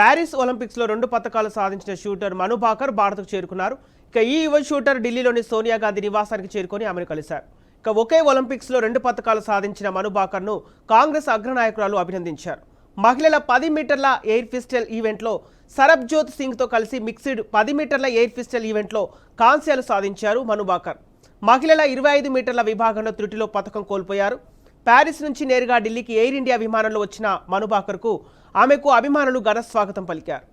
Paris ఒలింపిక్స్లో 2 పతకాలు సాధించిన షూటర్ మను భాకర్ భారత్కు చేరుకున్నారు. ఇక ఈ యువ షూటర్ ఢిల్లీలోని సోనియా గాంధీ నివాసానికి చేరుకొని ఆమెను కలిశారు. ఇక ఒకే ఒలింపిక్స్లో 2 పతకాలు సాధించిన మను భాకర్ను కాంగ్రెస్ అగ్రనాయకురాలు అభినందించారు. మహిళల 10 మీటర్ల ఎయిర్ పిస్టల్ ఈవెంట్లో సరబ్జోత్ సింగ్తో కలిసి మిక్స్డ్ 10 మీటర్ల ఎయిర్ పిస్టల్ ఈవెంట్లో కాంస్యాలు సాధించారు మను భాకర్. మహిళల 25 మీటర్ల విభాగంలో త్రుటిలో పతకం కోల్పోయారు. ప్యారిస్ నుంచి నేరుగా ఢిల్లీకి ఎయిర్ ఇండియా విమానంలో వచ్చిన మను భాకర్కు ఆమెకు అభిమానులు ఘన స్వాగతం పలికారు.